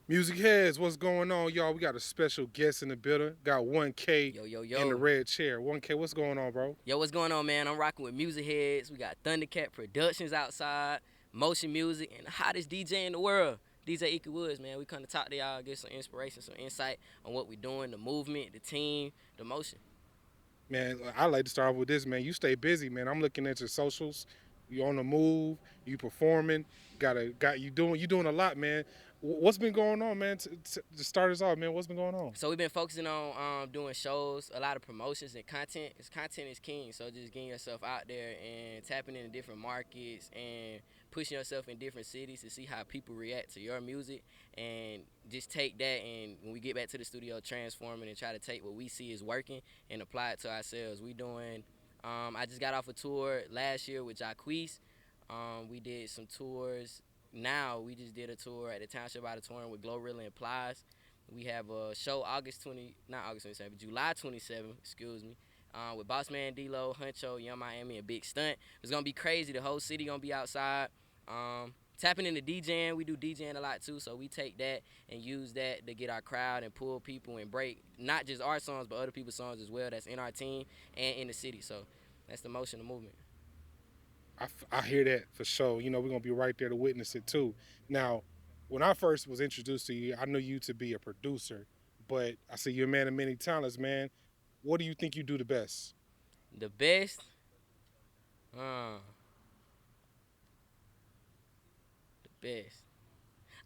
Music Heads, what's going on, y'all? We got a special guest in the building. Got 1K Yo, yo, in the yo. red chair. 1K, what's going on, bro? Yo, what's going on, man? I'm rocking with Music Heads. We got Thundercat Productions outside, Motion Music, and the hottest DJ in the world, DJ Ika Woods, man. We come to talk to y'all, get some inspiration, some insight on what we're doing, the movement, the team, the motion. Man, I like to start off with this, man. You stay busy, man. I'm looking at your socials. You on the move. You performing. Got you doing a lot, man. What's been going on, man? To start us off, man. What's been going on? So we've been focusing on doing shows, a lot of promotions and content. Cause content is king. So just getting yourself out there and tapping into different markets and pushing yourself in different cities to see how people react to your music and just take that and when we get back to the studio, transform it and try to take what we see is working and apply it to ourselves. We doing. I just got off a tour last year with Jacquees. We did some tours. Now we just did a tour at the Township Auditorium with Glorilla and Plies. We have a show not August 27th, July 27th, excuse me, with Boss Man D-Lo, Huncho, Young Miami, and Big Stunt. It's gonna be crazy. The whole city gonna be outside. Tapping into DJing, we do DJing a lot too, so we take that and use that to get our crowd and pull people and break not just our songs but other people's songs as well. That's in our team and in the city. So that's the motion, the movement. I hear that for sure. We're gonna be right there to witness it too. Now, when I first was introduced to you, I knew you to be a producer, but I see you're a man of many talents, man. What do you think you do the best? The best, uh, the best.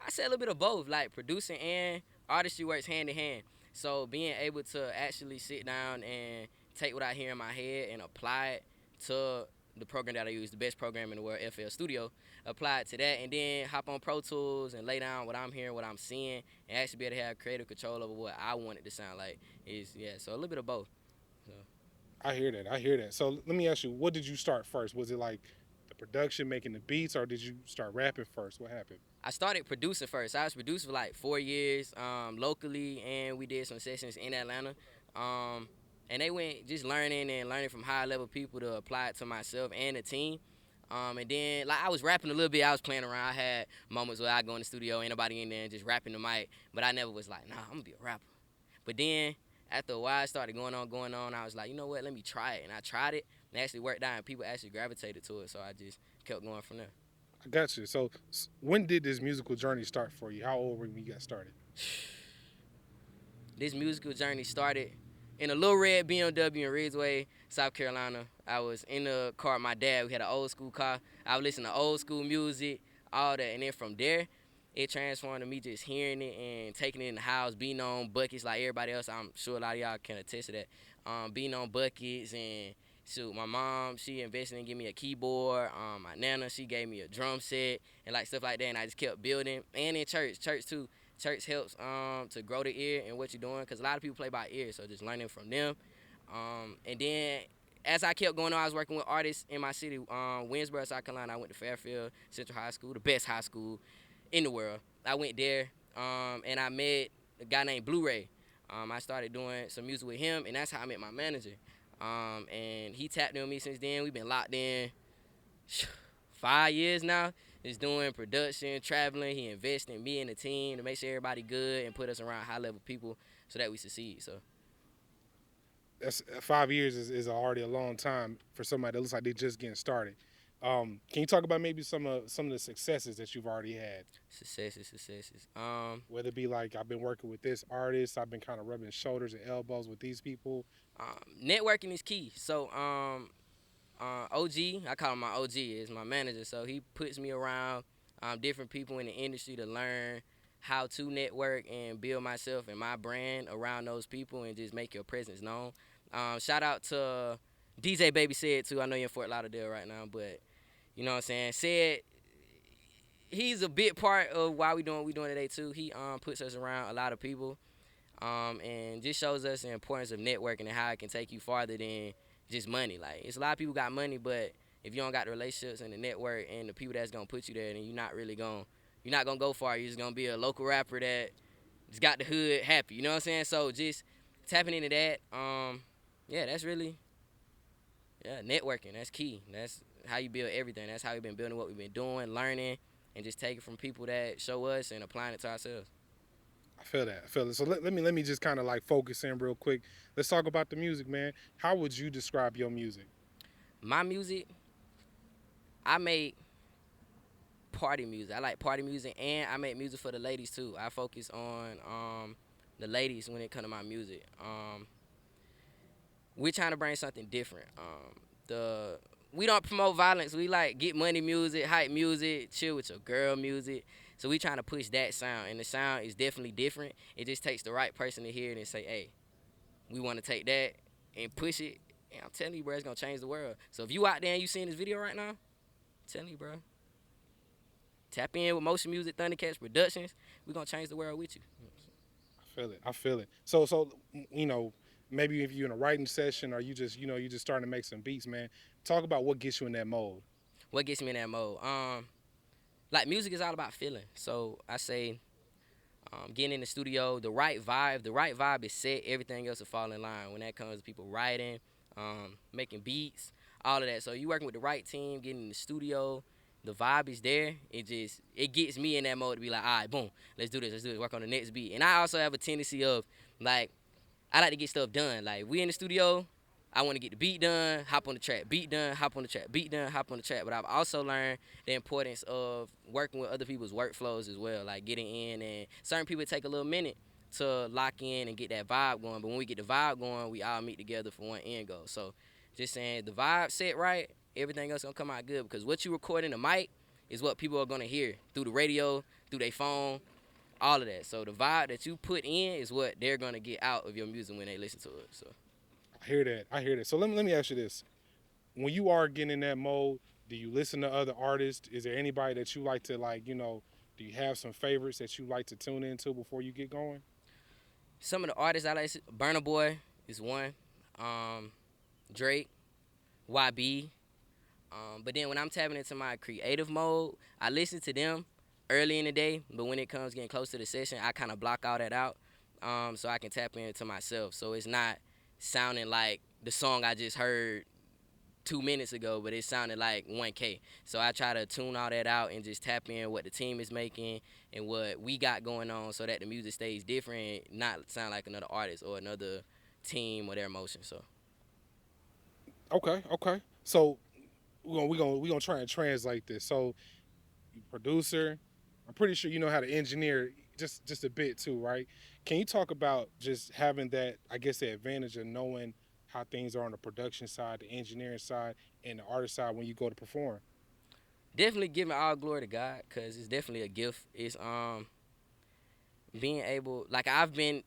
I say a little bit of both, like producing and artistry works hand in hand. So being able to actually sit down and take what I hear in my head and apply it to the program that I use, the best program in the world, FL Studio, apply it to that, and then hop on Pro Tools and lay down what I'm hearing, what I'm seeing, and actually be able to have creative control over what I want it to sound like. Is yeah, so a little bit of both. So. I hear that. I hear that. So let me ask you, what did you start first? Was it like the production, making the beats, or did you start rapping first? What happened? I started producing first. I was producing for like 4 years locally, and we did some sessions in Atlanta. Um, and they went just learning from high level people to apply it to myself and the team. And then like I was rapping a little bit. I was playing around. I had moments where I go in the studio, ain't nobody in there, and just rapping the mic. But I never was like, nah, I'm gonna be a rapper. But then after a while, it started going on. I was like, you know what? Let me try it. And I tried it, and it actually worked out, and people actually gravitated to it. So I just kept going from there. I got you. So when did this musical journey start for you? How old were you when you got started? This musical journey started in a little red BMW in Ridgeway, South Carolina. I was in the car with my dad. We had an old school car. I would listen to old school music, all that. And then from there, it transformed to me just hearing it and taking it in the house, beating on buckets like everybody else. I'm sure a lot of y'all can attest to that. Beating on buckets and shoot, my mom, she invested in giving me a keyboard. My nana, she gave me a drum set and like stuff like that. And I just kept building. And in church too. Church helps to grow the ear and what you're doing because a lot of people play by ear, so just learning from them. And then as I kept going on, I was working with artists in my city, Winsboro, South Carolina. I went to Fairfield Central High School, the best high school in the world. I went there and I met a guy named Blu-ray. I started doing some music with him, and that's how I met my manager. And he tapped in on me since then. We've been locked in 5 years now. Just doing production, traveling. He invested in me and the team to make sure everybody good and put us around high level people so that we succeed. So That's 5 years is already a long time for somebody that looks like they're just getting started. Can you talk about maybe some of the successes that you've already had? successes. Whether it be like I've been working with this artist, I've been kind of rubbing shoulders and elbows with these people. Networking is key. So OG, I call him my OG, is my manager. So he puts me around different people in the industry to learn how to network and build myself and my brand around those people and just make your presence known. Shout out to DJ Baby Said too. I know you're in Fort Lauderdale right now, but you know what I'm saying. Said he's a big part of why we doing what we doing today too. He puts us around a lot of people and just shows us the importance of networking and how it can take you farther than just money. Like it's a lot of people got money, but if you don't got the relationships and the network and the people that's gonna put you there, then you're not gonna go far. You're just gonna be a local rapper that just got the hood happy. You know what I'm saying? So just tapping into that. Yeah, that's really networking. That's key. That's how you build everything. That's how we've been building what we've been doing, learning, and just taking from people that show us and applying it to ourselves. I feel that. I feel it. So let me just kind of like focus in real quick. Let's talk about the music, man. How would you describe your music? My music, I make party music. I like party music, and I make music for the ladies too. I focus on the ladies when it comes to my music. We're trying to bring something different. The We don't promote violence. We like get money music, hype music, chill with your girl music. So we trying to push that sound, and the sound is definitely different. It just takes the right person to hear it and say, "Hey, we want to take that and push it." And I'm telling you, bro, it's gonna change the world. So if you out there and you seeing this video right now, I'm telling you, bro, tap in with Motion Music, Thundercats Productions. We gonna change the world with you. I feel it. I feel it. So you know, maybe if you're in a writing session or you just you just starting to make some beats, man. Talk about what gets you in that mode. What gets me in that mode? Like music is all about feeling. So I say, getting in the studio, the right vibe is set. Everything else will fall in line when that comes to people writing, making beats, all of that. So you working with the right team, getting in the studio, the vibe is there. It gets me in that mode to be like, all right, boom, let's do this, work on the next beat. And I also have a tendency of like I like to get stuff done. Like we in the studio, I want to get the beat done, hop on the track, beat done, hop on the track, beat done, hop on the track. But I've also learned the importance of working with other people's workflows as well, like getting in. And certain people take a little minute to lock in and get that vibe going. But when we get the vibe going, we all meet together for one end goal. So just saying the vibe set right, everything else gonna come out good because what you record in the mic is what people are gonna hear through the radio, through their phone, all of that. So the vibe that you put in is what they're gonna get out of your music when they listen to it. So I hear that. I hear that. So let me ask you this: when you are getting in that mode, do you listen to other artists? Is there anybody that you like to like? Do you have some favorites that you like to tune into before you get going? some of the artists I like, Burna Boy is one, um, Drake, YB. But then when I'm tapping into my creative mode, I listen to them early in the day. But when it comes getting close to the session, I kind of block all that out, so I can tap into myself. So it's not sounding like the song I just heard 2 minutes ago, but it sounded like 1K. So I try to tune all that out and just tap in what the team is making and what we got going on so that the music stays different, not sound like another artist or another team or their emotion. So Okay, okay. So we're gonna try and translate this. So you producer, I'm pretty sure you know how to engineer just a bit too, right? Can you talk about just having that, I guess, the advantage of knowing how things are on the production side, the engineering side, and the artist side when you go to perform? definitely giving all glory to God because it's definitely a gift. It's being able, like I've been,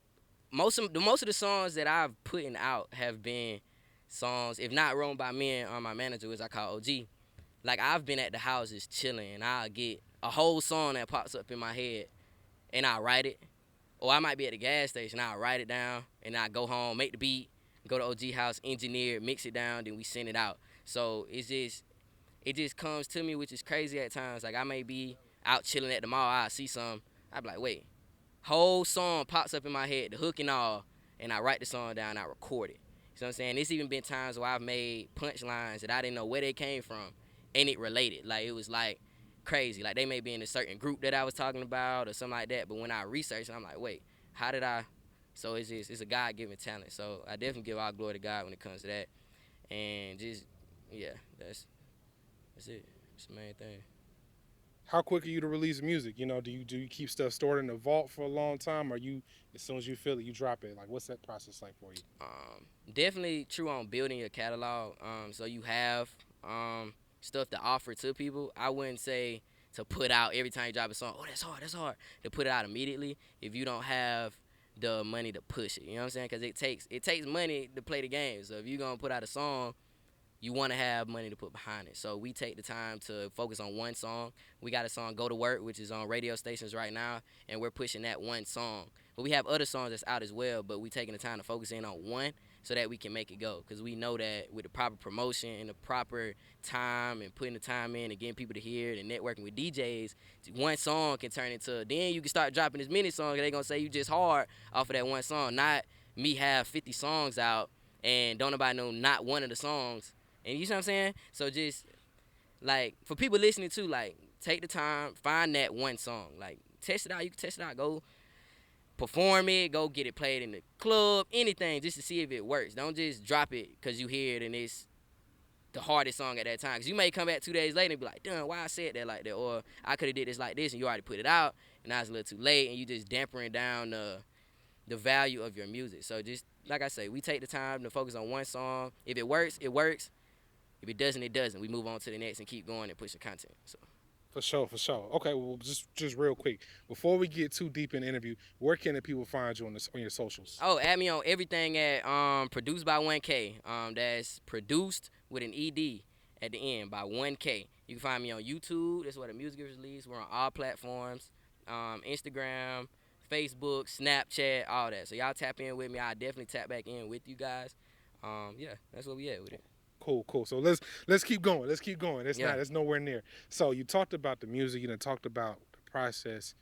most of the songs that I've putting out have been songs, if not written by me and my manager, which I call OG. Like I've been at the houses chilling, and I'll get a whole song that pops up in my head, and I'll write it. Or I might be at the gas station, I'll write it down, and I go home, make the beat, go to OG house, engineer, mix it down, then we send it out. So it just comes to me, which is crazy at times. Like I may be out chilling at the mall, I see some, I be like, wait, whole song pops up in my head, the hook and all, and I write the song down, I record it. You know what I'm saying? It's even been times where I've made punchlines that I didn't know where they came from, and it related. Like it was like crazy. Like they may be in a certain group that I was talking about or something like that. But when I researched, I'm like, wait, how did I? So it's a God given talent. So I definitely give all glory to God when it comes to that. And just yeah, that's it. It's the main thing. How quick are you to release music? Do you keep stuff stored in the vault for a long time, or you as soon as you feel it, you drop it? Like, what's that process like for you? Definitely true on building your catalog. So you have stuff to offer to people. I wouldn't say to put out every time you drop a song. Oh, that's hard. That's hard to put it out immediately if you don't have the money to push it. You know what I'm saying? Because it takes money to play the game. So if you're gonna put out a song, you want to have money to put behind it. So we take the time to focus on one song. We got a song "Go to Work," which is on radio stations right now, and we're pushing that one song. But we have other songs that's out as well, but we taking the time to focus in on one so that we can make it go. Because we know that with the proper promotion and the proper time and putting the time in and getting people to hear it and networking with DJs, one song can turn into, then you can start dropping as many songs and they going to say you just hard off of that one song. Not me have 50 songs out and don't nobody know not one of the songs, and you know what I'm saying? So just like for people listening too, like take the time, find that one song, like test it out. You can test it out. Go perform it, go get it played in the club, anything, just to see if it works. Don't just drop it because you hear it and it's the hardest song at that time. Because you may come back 2 days later and be like, damn, why I said that like that? Or I could have did this like this and you already put it out and now it's a little too late and you just dampering down the value of your music. So just like I say, we take the time to focus on one song. If it works, it works. If it doesn't, it doesn't. We move on to the next and keep going and push the content. So For sure, for sure. Okay, well, just real quick before we get too deep in the interview, where can the people find you on this on your socials? oh, add me on everything at produced by 1K. That's produced with an ED at the end by 1K. You can find me on YouTube. That's where the music is released. We're on all platforms, Instagram, Facebook, Snapchat, all that. So y'all tap in with me. I'll definitely tap back in with you guys. Yeah, that's where we at with it. Cool, cool. So let's keep going. Let's keep going. It's Yeah. not. It's nowhere near. So you talked about the music. You done talked about the process.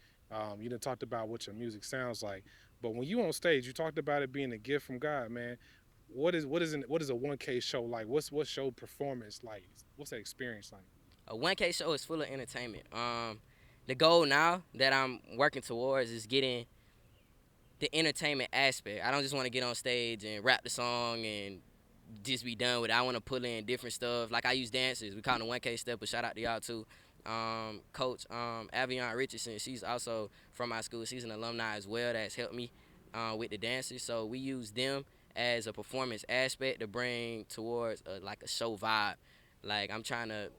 You done talked about what your music sounds like. But when you on stage, you talked about it being a gift from God, man. What is a 1K show like? What's show performance like? What's that experience like? A 1K show is full of entertainment. The goal now that I'm working towards is getting the entertainment aspect. I don't just want to get on stage and rap the song and just be done with it. I want to pull in different stuff. Like I use dancers. We call them 1K steppers. Shout out to y'all too. Coach Avion Richardson, she's also from my school. She's an alumni as well that's helped me with the dancers. So we use them as a performance aspect to bring towards like a show vibe. Like I'm trying to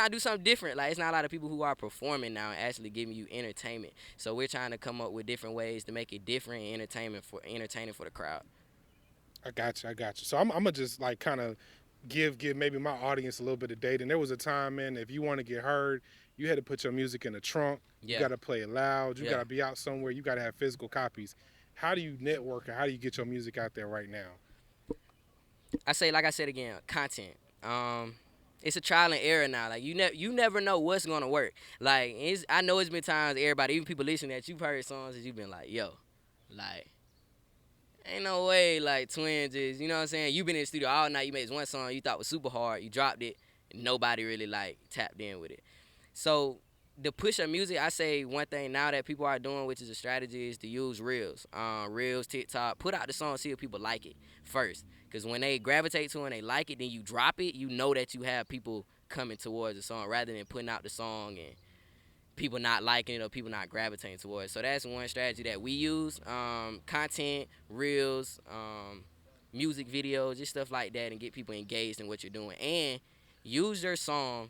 do something different. Like it's not a lot of people who are performing now and actually giving you entertainment. So we're trying to come up with different ways to make it different and entertaining for the crowd. I got you. I got you. So I'm gonna just like kind of give maybe my audience a little bit of data. And there was a time, man, if you want to get heard, you had to put your music in the trunk. You Yeah. got to play it loud. You Yeah. got to be out somewhere. You got to have physical copies. How do you network and how do you get your music out there right now? I say, like I said again, content. It's a trial and error now. Like you never know what's gonna work. Like I know it's been times everybody, even people listening, that you've heard songs that you've been like, yo, like ain't no way like twins is, you know what I'm saying? You've been in the studio all night, you made this one song you thought was super hard, you dropped it, and nobody really like tapped in with it. So the push of music, I say one thing now that people are doing, which is a strategy, is to use reels, reels, TikTok. Put out the song, see if people like it first, because when they gravitate to it and they like it, then you drop it. You know that you have people coming towards the song rather than putting out the song and people not liking it or people not gravitating towards it. So that's one strategy that we use. Content, reels, music videos, just stuff like that, and get people engaged in what you're doing. And use your song.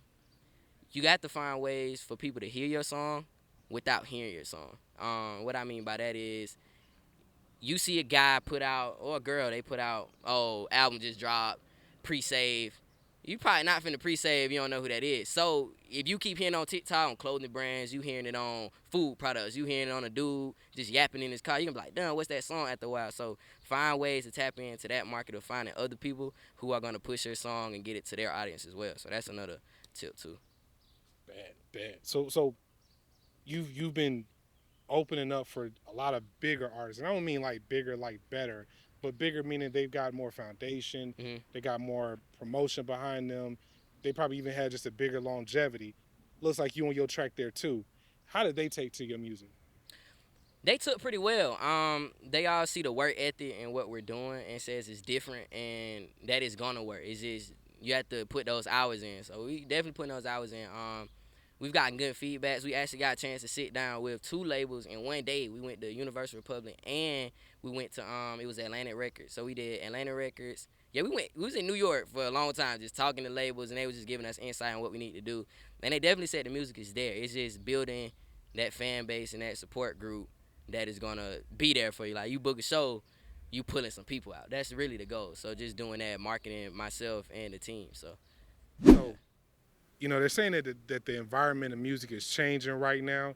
You got to find ways for people to hear your song without hearing your song. What I mean by that is you see a guy put out, or a girl, they put out, oh, album just dropped, pre-save. You probably not finna pre-save if you don't know who that is. So if you keep hearing on TikTok on clothing brands, you hearing it on food products, you hearing it on a dude just yapping in his car, you can be like, damn, what's that song after a while? So find ways to tap into that market of finding other people who are gonna push your song and get it to their audience as well. So that's another tip too. Bad, bad. So you've been opening up for a lot of bigger artists. And I don't mean like bigger like better, but bigger meaning they've got more foundation, Mhm. they got more promotion behind them. They probably even had just a bigger longevity. Looks like you on your track there too. How did they take to your music? They took pretty well. They all see the work ethic and what we're doing and says it's different and that it's gonna work. It's just you have to put those hours in. So we definitely putting those hours in. We've gotten good feedbacks. We actually got a chance to sit down with two labels in one day. We went to Universal Republic and we went to it was Atlantic Records. So we did Atlantic Records. Yeah, we was in New York for a long time just talking to labels and they was just giving us insight on what we need to do. And they definitely said the music is there. It's just building that fan base and that support group that is gonna be there for you. Like you book a show, you pulling some people out. That's really the goal. So just doing that, marketing myself and the team. So So, they're saying that the environment of music is changing right now.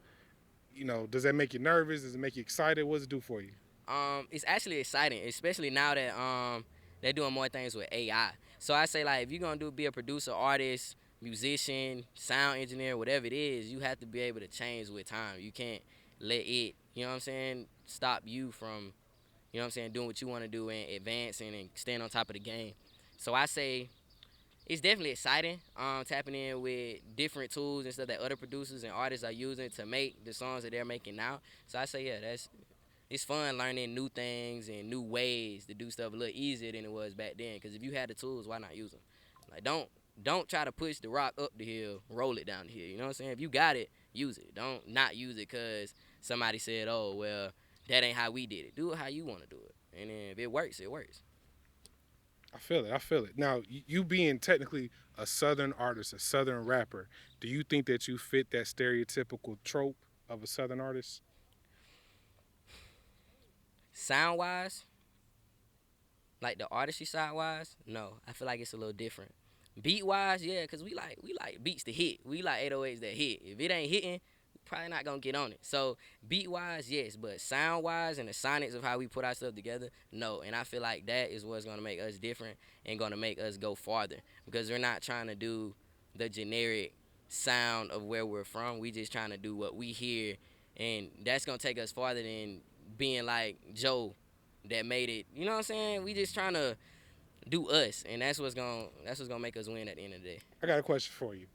Does that make you nervous? Does it make you excited? What does it do for you? it's actually exciting, especially now that they're doing more things with AI. So I say like if you're gonna be a producer, artist, musician, sound engineer, whatever it is, you have to be able to change with time. You can't let it, you know what I'm saying, stop you from, you know what I'm saying, doing what you want to do and advancing and staying on top of the game. So I say it's definitely exciting, tapping in with different tools and stuff that other producers and artists are using to make the songs that they're making now. So I say, yeah, it's fun learning new things and new ways to do stuff a little easier than it was back then. Because if you had the tools, why not use them? Like don't try to push the rock up the hill, roll it down the hill. You know what I'm saying? If you got it, use it. Don't not use it because somebody said, oh well, that ain't how we did it. Do it how you want to do it, and then if it works, it works. I feel it. I feel it. Now, you being technically a Southern artist, a Southern rapper, do you think that you fit that stereotypical trope of a Southern artist? Sound wise, like the artistry side wise, no. I feel like it's a little different. Beat wise, yeah, cause we like beats to hit. We like 808s that hit. If it ain't hitting, we probably not gonna get on it. So beat wise, yes, but sound wise and the sonics of how we put our stuff together, no. And I feel like that is what's gonna make us different and gonna make us go farther because we're not trying to do the generic sound of where we're from. We just trying to do what we hear, and that's gonna take us farther than being like Joe that made it. You know what I'm saying? We just trying to do us, and that's what's gonna make us win at the end of the day. I got a question for you.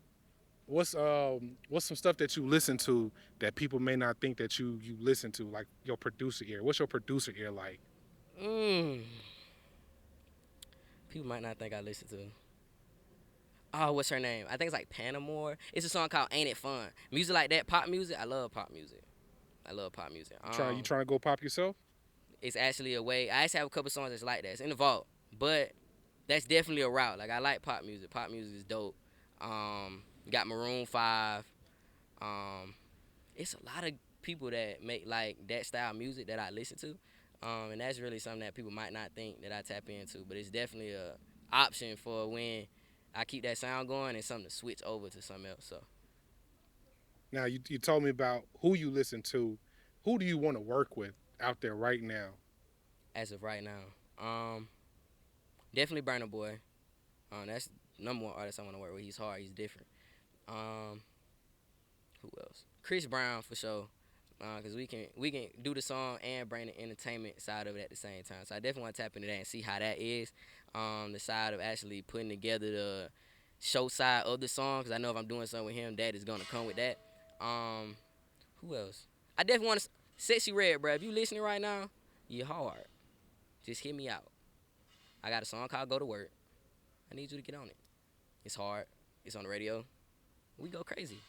What's some stuff that you listen to that people may not think that you listen to, like your producer ear? What's your producer ear like? Mm. People might not think I listen to. Oh, what's her name? I think it's like Panamore. It's a song called "Ain't It Fun." Music like that, pop music. I love pop music. I love pop music. You trying to go pop yourself? It's actually a way. I actually have a couple songs that's like that. It's in the vault, but that's definitely a route. Like I like pop music. Pop music is dope. Got Maroon 5. Um, it's a lot of people that make like that style music that I listen to, and that's really something that people might not think that I tap into. But it's definitely a option for when I keep that sound going and something to switch over to something else. So Now you told me about who you listen to. Who do you want to work with out there right now? as of right now, definitely Burna Boy. That's number one artist I want to work with. He's hard. He's different. Um, who else? Chris Brown for sure. Cause we can do the song and bring the entertainment side of it at the same time. So I definitely want to tap into that and see how that is. The side of actually putting together the show side of the song. Cause I know if I'm doing something with him, that is gonna come with that. Um, who else? I definitely want to. Sexy Red, bro. If you listening right now, you hard. Just hit me out. I got a song called "Go to Work." I need you to get on it. It's hard. It's on the radio. We go crazy. You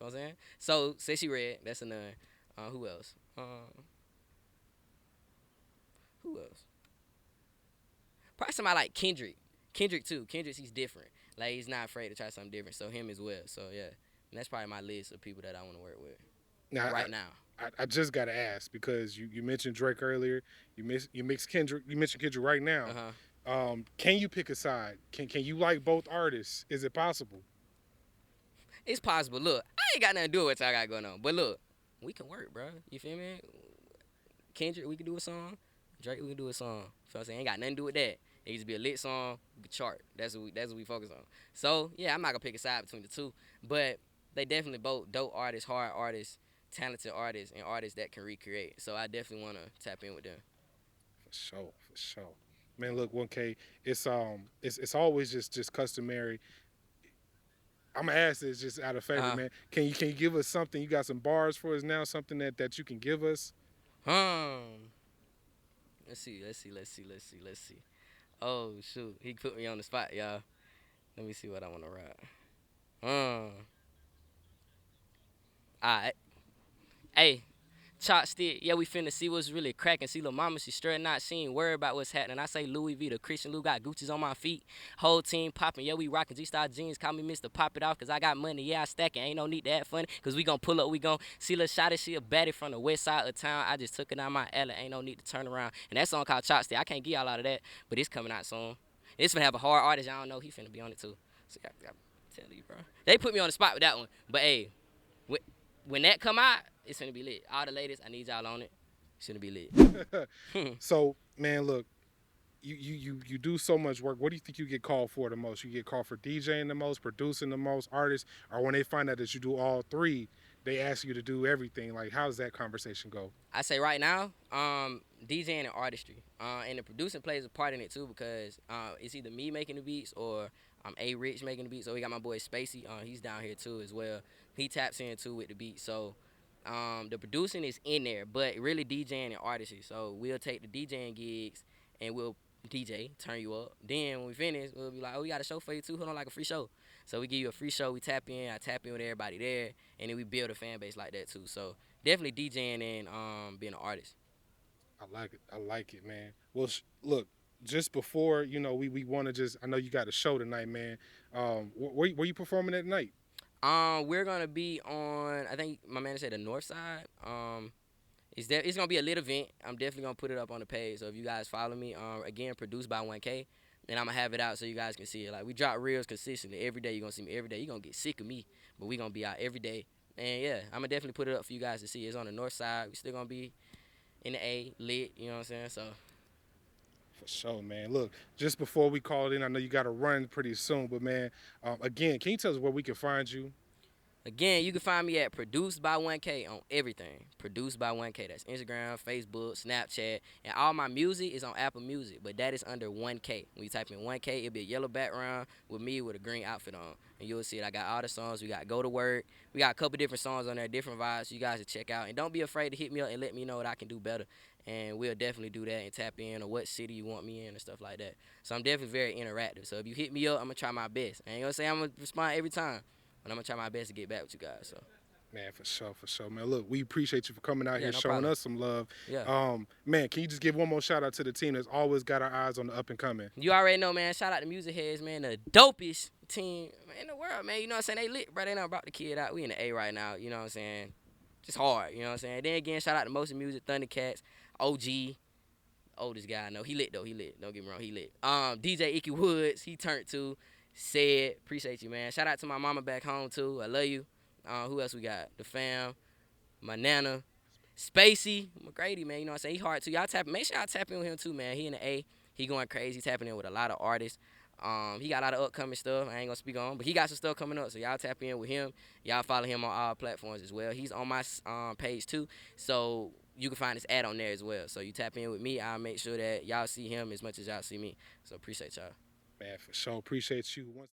know what I'm saying? So Sexy Red, that's a none. Who else? Who else? Probably somebody like Kendrick. Kendrick too. Kendrick, he's different. Like he's not afraid to try something different. So him as well. So yeah, and that's probably my list of people that I want to work with Now right now. I just gotta ask because you mentioned Drake earlier. You mix Kendrick. You mentioned Kendrick right now. Uh huh. Can you pick a side? Can you like both artists? Is it possible? It's possible. Look, I ain't got nothing to do with what I got going on. But look, we can work, bro. You feel me? Kendrick, we can do a song. Drake, we can do a song. You know what I'm saying? Ain't got nothing to do with that. It just be a lit song, we can chart. That's what we focus on. So yeah, I'm not gonna pick a side between the two, but they definitely both dope artists, hard artists, talented artists, and artists that can recreate. So I definitely wanna tap in with them. For sure, for sure. Man, look, 1K. It's always just customary. I'm gonna ask this just out of favor, Uh man. Can you give us something? You got some bars for us now? Something that you can give us? huh. Let's see. Oh shoot, he put me on the spot, y'all. Let me see what I wanna rap. Alright. Hey, Chopstick, yeah, we finna see what's really cracking. See, lil' mama, she straight not seen. Worry about what's happening. I say Louis V, the Christian Lou got Gucci's on my feet. Whole team popping, yeah, we rocking G-Star jeans. Call me Mr. Pop It Off, cause I got money, yeah, I stack it. Ain't no need to act funny, cause we gon' pull up, we gon' see lil' shotty, she a baddie from the west side of town. I just took it out my alley, ain't no need to turn around. And that song called Chopstick, I can't give y'all a lot of that, but it's coming out soon. It's finna have a hard artist, I don't know, he finna be on it too. So I tell you, bro. They put me on the spot with that one, but hey, when that come out, it's gonna be lit. All the ladies, I need y'all on it. It's gonna be lit. So, man, look, you do so much work. What do you think you get called for the most? You get called for DJing the most, producing the most, artists, or when they find out that you do all three, they ask you to do everything. Like, how does that conversation go? I say right now, DJing and artistry, and the producing plays a part in it too because it's either me making the beats or A Rich making the beats. So we got my boy Spacey, he's down here too as well. He taps in too with the beat. So The producing is in there, but really DJing and artistry. So we'll take the DJing gigs and we'll DJ, turn you up. Then when we finish, we'll be like, oh, we got a show for you too. Hold on, like a free show. So we give you a free show. We tap in. I tap in with everybody there, and then we build a fan base like that too. So definitely DJing and being an artist. I like it. I like it, man. Well, look, just before we want to just. I know you got a show tonight, man. Where you performing at night? We're gonna be on. I think my man said the north side. It's gonna be a lit event. I'm definitely gonna put it up on the page. So if you guys follow me, again produced by 1K, then I'm gonna have it out so you guys can see it. Like we drop reels consistently every day. You're gonna see me every day. You're gonna get sick of me, but we gonna be out every day. And yeah, I'm gonna definitely put it up for you guys to see. It's on the north side. We still gonna be in the A lit. You know what I'm saying? So For sure, man. Look, just before we call it in, I know you got to run pretty soon, but man, again, can you tell us where we can find you? again, you can find me at Produced by 1K on everything. Produced by 1K. That's Instagram, Facebook, Snapchat, and all my music is on Apple Music, but that is under 1K. When you type in 1K, it'll be a yellow background with me with a green outfit on, and you'll see it. I got all the songs. We got Go to Work. We got a couple different songs on there, different vibes. So you guys to check out, and don't be afraid to hit me up and let me know what I can do better. And we'll definitely do that and tap in or what city you want me in and stuff like that. So I'm definitely very interactive. So if you hit me up, I'm gonna try my best. I ain't gonna say I'm gonna respond every time, but I'm gonna try my best to get back with you guys. So Man, for sure, man. Look, we appreciate you for coming out yeah, here no showing problem. us some love. Yeah. Man, can you just give one more shout out to the team that's always got our eyes on the up and coming? You already know, man. Shout out to Music Heads, man. The dopest team in the world, man. You know what I'm saying? They lit, bro. They done brought the kid out. We in the A right now. You know what I'm saying? Just hard. You know what I'm saying? Then again, shout out to Motion Music, Thundercats, OG. Oldest guy I know. He lit though. He lit. Don't get me wrong. He lit. DJ Icky Woods. He turned to. Said. Appreciate you, man. Shout out to my mama back home too. I love you. Who else we got? The fam. My nana. Spacey, McGrady, man, you know what I'm saying? He hard too. Y'all tap. Make sure y'all tap in with him too, man. He in the A. He going crazy. He tapping in with a lot of artists. He got a lot of upcoming stuff. I ain't gonna speak on, but he got some stuff coming up. So y'all tap in with him. Y'all follow him on all platforms as well. He's on my page too, so you can find his ad on there as well. So you tap in with me. I'll make sure that y'all see him as much as y'all see me. So appreciate y'all. Man, for sure. Appreciate you.